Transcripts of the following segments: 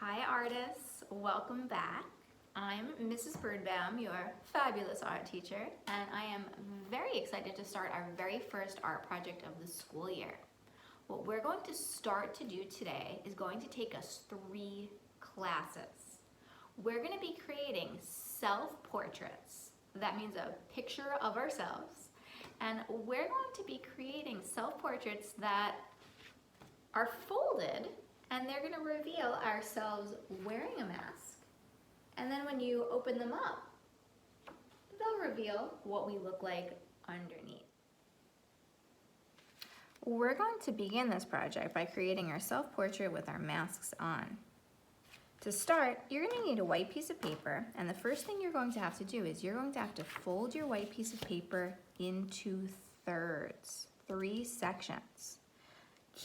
Hi artists, welcome back. I'm Mrs. Birdbaum, your fabulous art teacher, and I am very excited to start our very first art project of the school year. What we're going to start to do today is going to take us 3 classes. We're going to be creating self-portraits. That means a picture of ourselves, and we're going to be creating self-portraits that are folded, and they're going to reveal ourselves wearing a mask. And then when you open them up, they'll reveal what we look like underneath. We're going to begin this project by creating our self-portrait with our masks on. To start, you're going to need a white piece of paper, and the first thing you're going to have to do is you're going to have to fold your white piece of paper into thirds, 3 sections.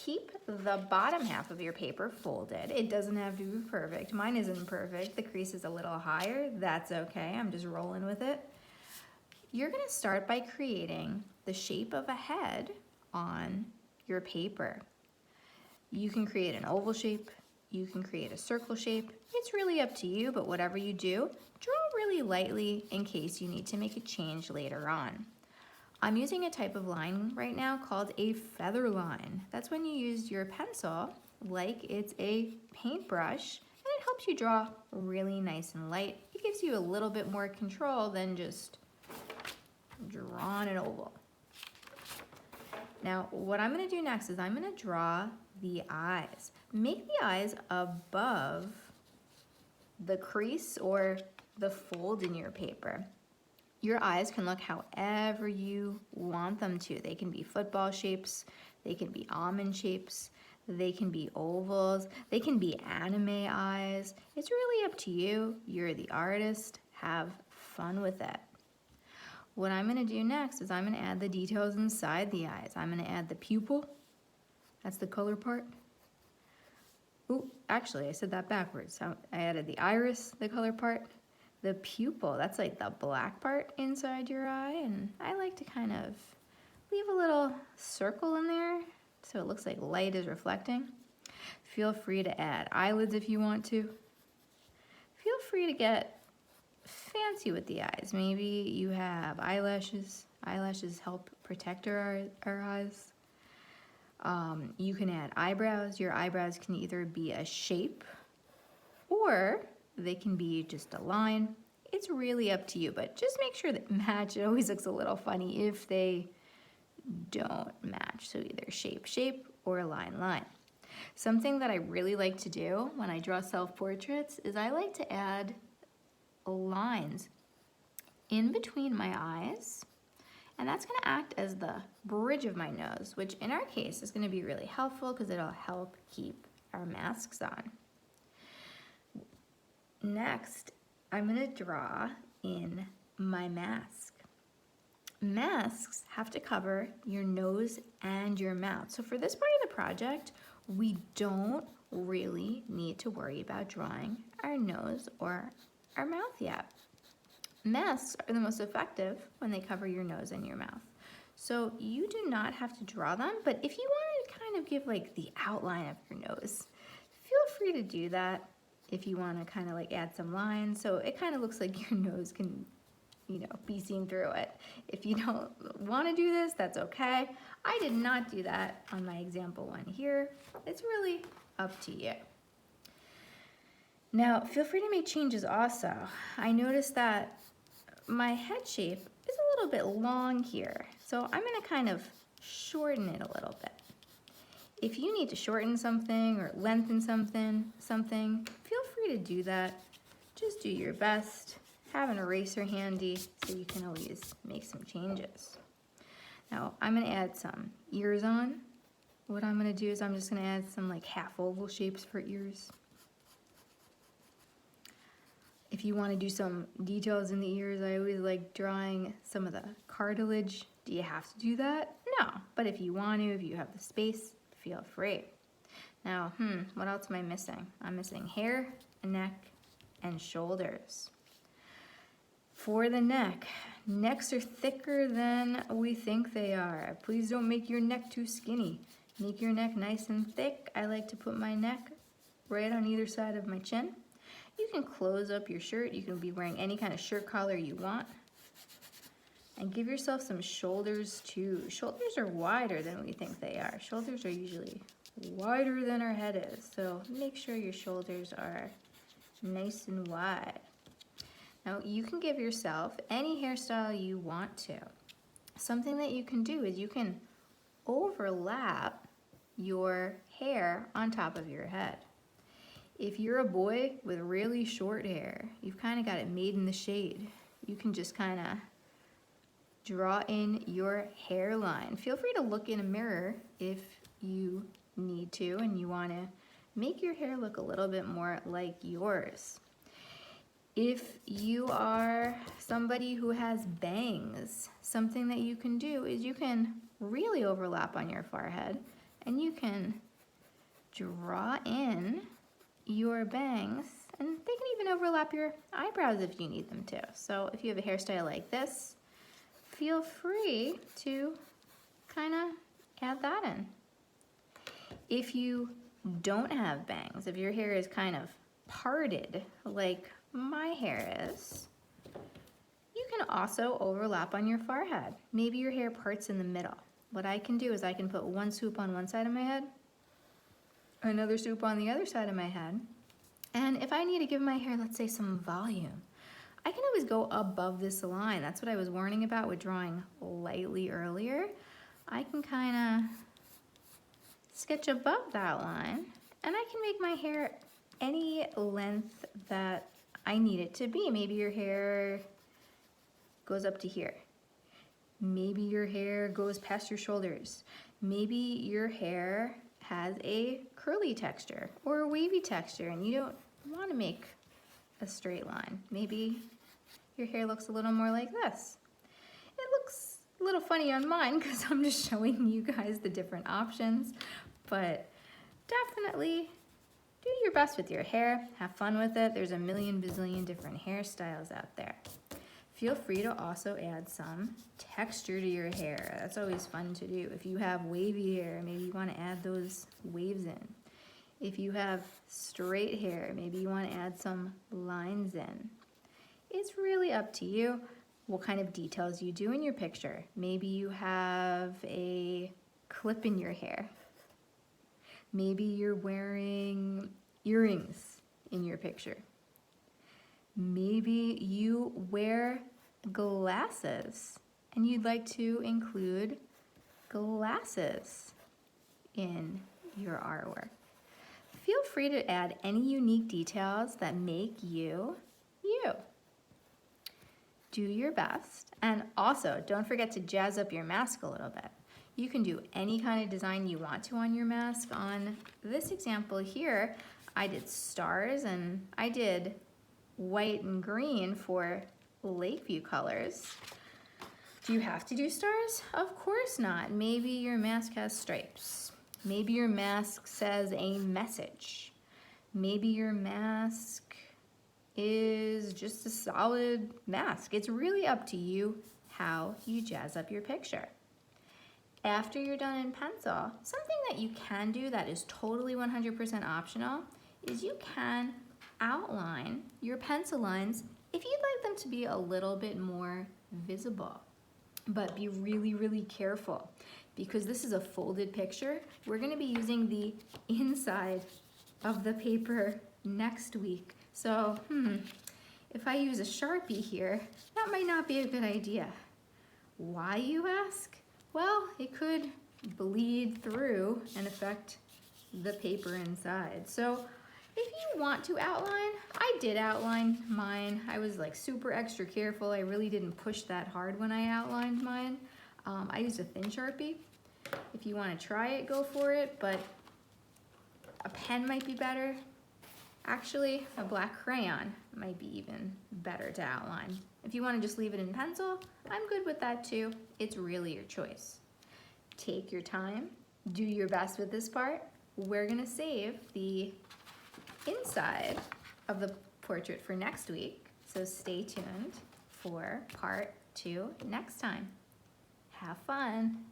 Keep the bottom half of your paper folded. It doesn't have to be perfect. Mine isn't perfect. The crease is a little higher. That's okay. I'm just rolling with it. You're going to start by creating the shape of a head on your paper. You can create an oval shape. You can create a circle shape. It's really up to you, but whatever you do, draw really lightly in case you need to make a change later on. I'm using a type of line right now called a feather line. That's when you use your pencil like it's a paintbrush, and it helps you draw really nice and light. It gives you a little bit more control than just drawing an oval. Now, what I'm gonna do next is I'm gonna draw the eyes. Make the eyes above the crease or the fold in your paper. Your eyes can look however you want them to. They can be football shapes, they can be almond shapes, they can be ovals, they can be anime eyes. It's really up to you. You're the artist. Have fun with it. What I'm gonna do next is I'm gonna add the details inside the eyes. I'm gonna add the pupil. That's the color part. Ooh, actually I said that backwards. So I added the iris, the color part. The pupil, that's like the black part inside your eye, and I like to kind of leave a little circle in there so it looks like light is reflecting. Feel free to add eyelids if you want to. Feel free to get fancy with the eyes. Maybe you have eyelashes. Eyelashes help protect our eyes. You can add eyebrows. Your eyebrows can either be a shape or they can be just a line. It's really up to you, but just make sure that match. It always looks a little funny if they don't match. So either shape, shape, or line, line. Something that I really like to do when I draw self-portraits is I like to add lines in between my eyes, and that's gonna act as the bridge of my nose, which in our case is gonna be really helpful because it'll help keep our masks on. Next, I'm gonna draw in my mask. Masks have to cover your nose and your mouth. So for this part of the project, we don't really need to worry about drawing our nose or our mouth yet. Masks are the most effective when they cover your nose and your mouth. So you do not have to draw them, but if you want to kind of give like the outline of your nose, feel free to do that. If you want to kind of like add some lines so it kind of looks like your nose can, be seen through it. If you don't want to do this, that's okay. I did not do that on my example one here. It's really up to you. Now, feel free to make changes also. I noticed that my head shape is a little bit long here, so I'm going to kind of shorten it a little bit. If you need to shorten something or lengthen something, feel free to do that. Just do your best. Have an eraser handy so you can always make some changes. Now, I'm gonna add some ears on. What I'm gonna do is I'm just gonna add some like half oval shapes for ears. If you wanna do some details in the ears, I always like drawing some of the cartilage. Do you have to do that? No, but if you want to, if you have the space, feel free. Now, what else am I missing? I'm missing hair, neck, and shoulders. For the neck, necks are thicker than we think they are. Please don't make your neck too skinny. Make your neck nice and thick. I like to put my neck right on either side of my chin. You can close up your shirt. You can be wearing any kind of shirt collar you want. And give yourself some shoulders too. Shoulders are wider than we think they are. Shoulders are usually wider than our head is. So make sure your shoulders are nice and wide. Now you can give yourself any hairstyle you want to. Something that you can do is you can overlap your hair on top of your head. If you're a boy with really short hair, you've kind of got it made in the shade. You can just kind of draw in your hairline. Feel free to look in a mirror if you need to and you want to make your hair look a little bit more like yours. If you are somebody who has bangs, something that you can do is you can really overlap on your forehead and you can draw in your bangs, and they can even overlap your eyebrows if you need them to. So if you have a hairstyle like this, feel free to kind of add that in. If you don't have bangs, if your hair is kind of parted like my hair is, you can also overlap on your forehead. Maybe your hair parts in the middle. What I can do is I can put one swoop on one side of my head, another swoop on the other side of my head, and if I need to give my hair, let's say, some volume, I can always go above this line. That's what I was warning about with drawing lightly earlier. I can kind of sketch above that line, and I can make my hair any length that I need it to be. Maybe your hair goes up to here. Maybe your hair goes past your shoulders. Maybe your hair has a curly texture or a wavy texture and you don't want to make a straight line. Maybe your hair looks a little more like this. It looks a little funny on mine because I'm just showing you guys the different options, but definitely do your best with your hair. Have fun with it. There's a million bazillion different hairstyles out there. Feel free to also add some texture to your hair. That's always fun to do. If you have wavy hair, maybe you want to add those waves in. If you have straight hair, maybe you want to add some lines in. It's really up to you what kind of details you do in your picture. Maybe you have a clip in your hair. Maybe you're wearing earrings in your picture. Maybe you wear glasses and you'd like to include glasses in your artwork. Feel free to add any unique details that make you you. Do your best, and also don't forget to jazz up your mask a little bit. You can do any kind of design you want to on your mask. On this example here, I did stars and I did white and green for Lakeview colors. Do you have to do stars? Of course not. Maybe your mask has stripes. Maybe your mask says a message. Maybe your mask is just a solid mask. It's really up to you how you jazz up your picture. After you're done in pencil, something that you can do that is totally 100% optional is you can outline your pencil lines if you'd like them to be a little bit more visible. But be really, really careful because this is a folded picture. We're going to be using the inside of the paper next week. So, if I use a Sharpie here, that might not be a good idea. Why, you ask? Well, it could bleed through and affect the paper inside. So if you want to outline, I did outline mine. I was like super extra careful. I really didn't push that hard when I outlined mine. I used a thin Sharpie. If you want to try it, go for it, but a pen might be better. Actually, a black crayon might be even better to outline. If you want to just leave it in pencil, I'm good with that too. It's really your choice. Take your time, do your best with this part. We're gonna save the inside of the portrait for next week, so stay tuned for part 2 next time. Have fun.